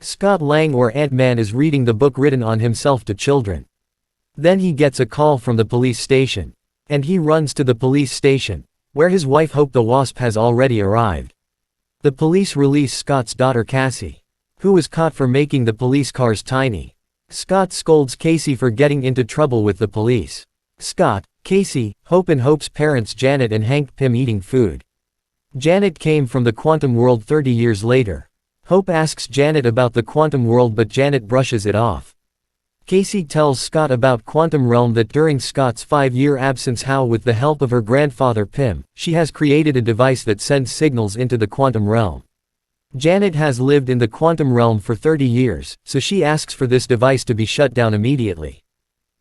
Scott Lang or Antman is reading the book written on himself to children. Then he gets a call from the police station. And he runs to the police station, where his wife Hope the Wasp has already arrived. The police release Scott's daughter Cassie, who was caught for making the police cars tiny. Scott scolds Casey for getting into trouble with the police. Scott, Casey, Hope and Hope's parents Janet and Hank Pym eating food. Janet came from the quantum world 30 years later. Hope asks Janet about the quantum world but Janet brushes it off. Casey tells Scott about Quantum Realm that during Scott's 5-year absence with the help of her grandfather Pym, she has created a device that sends signals into the quantum realm. Janet has lived in the quantum realm for 30 years, so she asks for this device to be shut down immediately.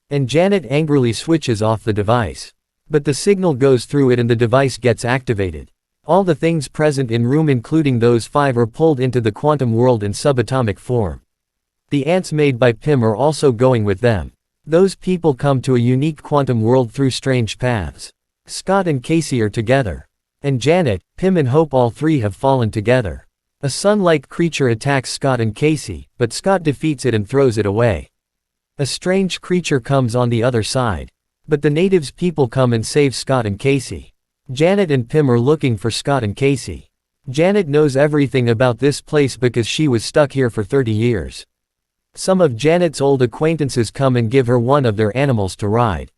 And Janet angrily switches off the device. But the signal goes through it and the device gets activated. All the things present in room including those 5 are pulled into the quantum world in subatomic form. The ants made by Pym are also going with them. Those people come to a unique quantum world through strange paths. Scott and Casey are together. And Janet, Pym and Hope all 3 have fallen together. A sun-like creature attacks Scott and Casey, but Scott defeats it and throws it away. A strange creature comes on the other side. But the natives' people come and save Scott and Casey. Janet and Pym are looking for Scott and Casey. Janet knows everything about this place because she was stuck here for 30 years. Some of Janet's old acquaintances come and give her one of their animals to ride.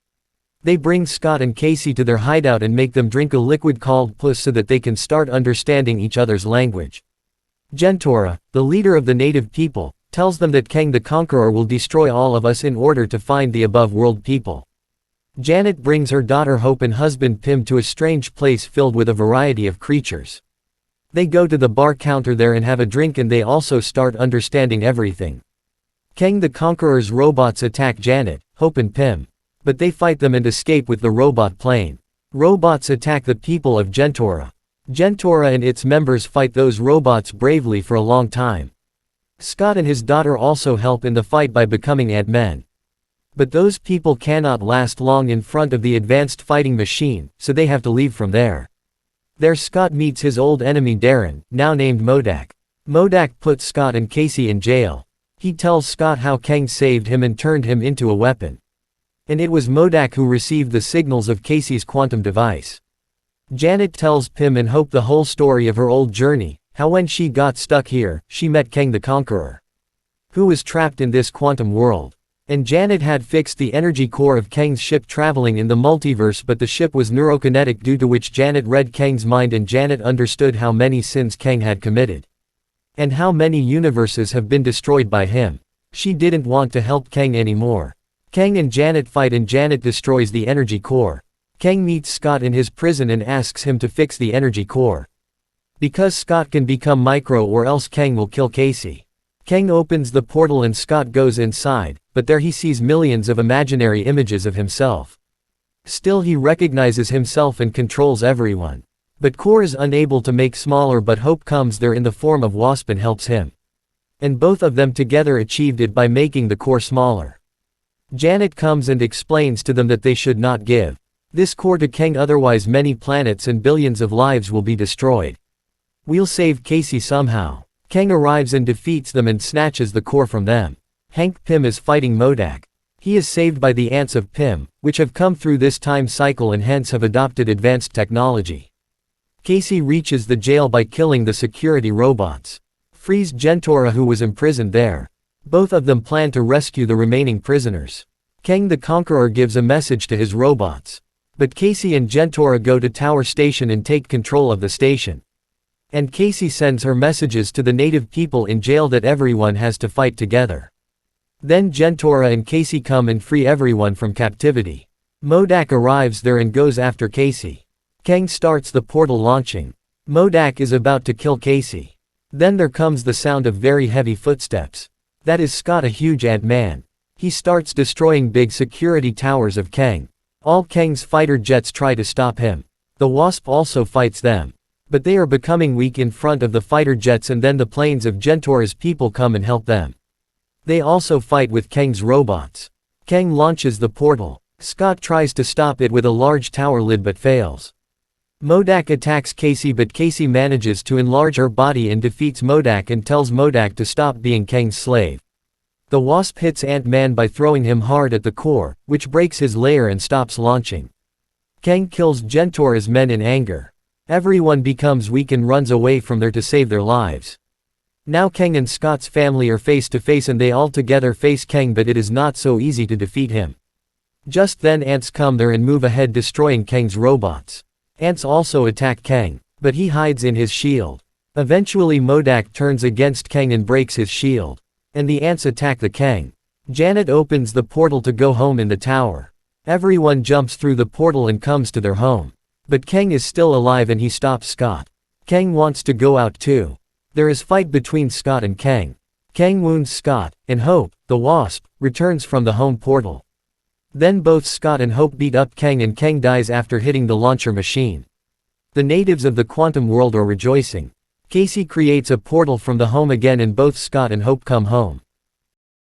They bring Scott and Casey to their hideout and make them drink a liquid called pus so that they can start understanding each other's language. Gentora, the leader of the native people, tells them that Kang the Conqueror will destroy all of us in order to find the above-world people. Janet brings her daughter Hope and husband Pym to a strange place filled with a variety of creatures. They go to the bar counter there and have a drink and they also start understanding everything. Kang the Conqueror's robots attack Janet, Hope and Pym. But they fight them and escape with the robot plane. Robots attack the people of Gentora. Gentora and its members fight those robots bravely for a long time. Scott and his daughter also help in the fight by becoming Antmen. But those people cannot last long in front of the advanced fighting machine, so they have to leave from there. There Scott meets his old enemy Darren, now named Modak. Modak puts Scott and Casey in jail. He tells Scott how Kang saved him and turned him into a weapon. And it was Modak who received the signals of Casey's quantum device. Janet tells Pym and Hope the whole story of her old journey, how when she got stuck here, she met Kang the Conqueror, who was trapped in this quantum world. And Janet had fixed the energy core of Kang's ship traveling in the multiverse, but the ship was neurokinetic, due to which Janet read Kang's mind and Janet understood how many sins Kang had committed. And how many universes have been destroyed by him. She didn't want to help Kang anymore. Kang and Janet fight and Janet destroys the energy core. Kang meets Scott in his prison and asks him to fix the energy core. Because Scott can become micro or else Kang will kill Casey. Kang opens the portal and Scott goes inside, but there he sees millions of imaginary images of himself. Still he recognizes himself and controls everyone. But Core is unable to make smaller, but Hope comes there in the form of Wasp and helps him. And both of them together achieved it by making the core smaller. Janet comes and explains to them that they should not give this core to Kang, otherwise many planets and billions of lives will be destroyed. We'll save Casey somehow. Kang arrives and defeats them and snatches the core from them. Hank Pym is fighting Modak. He is saved by the ants of Pym, which have come through this time cycle and hence have adopted advanced technology. Casey reaches the jail by killing the security robots. Frees Gentora, who was imprisoned there. Both of them plan to rescue the remaining prisoners. Kang the Conqueror gives a message to his robots. But Casey and Gentora go to Tower Station and take control of the station. And Casey sends her messages to the native people in jail that everyone has to fight together. Then Gentora and Casey come and free everyone from captivity. Modak arrives there and goes after Casey. Kang starts the portal launching. Modak is about to kill Casey. Then there comes the sound of very heavy footsteps. That is Scott, a huge Antman. He starts destroying big security towers of Kang. All Kang's fighter jets try to stop him. The Wasp also fights them. But they are becoming weak in front of the fighter jets, and then the planes of Gentora's people come and help them. They also fight with Kang's robots. Kang launches the portal. Scott tries to stop it with a large tower lid but fails. MODOK attacks Casey, but Casey manages to enlarge her body and defeats MODOK and tells MODOK to stop being Kang's slave. The Wasp hits Antman by throwing him hard at the core, which breaks his lair and stops launching. Kang kills Gentora's men in anger. Everyone becomes weak and runs away from there to save their lives. Now Kang and Scott's family are face to face and they all together face Kang, but it is not so easy to defeat him. Just then ants come there and move ahead, destroying Kang's robots. Ants also attack Kang, but he hides in his shield. Eventually MODOK turns against Kang and breaks his shield. And the ants attack the Kang. Janet opens the portal to go home in the tower. Everyone jumps through the portal and comes to their home. But Kang is still alive and he stops Scott. Kang wants to go out too. There is fight between Scott and Kang. Kang wounds Scott, and Hope, the Wasp, returns from the home portal. Then both Scott and Hope beat up Kang and Kang dies after hitting the launcher machine. The natives of the quantum world are rejoicing. Casey creates a portal from the home again and both Scott and Hope come home.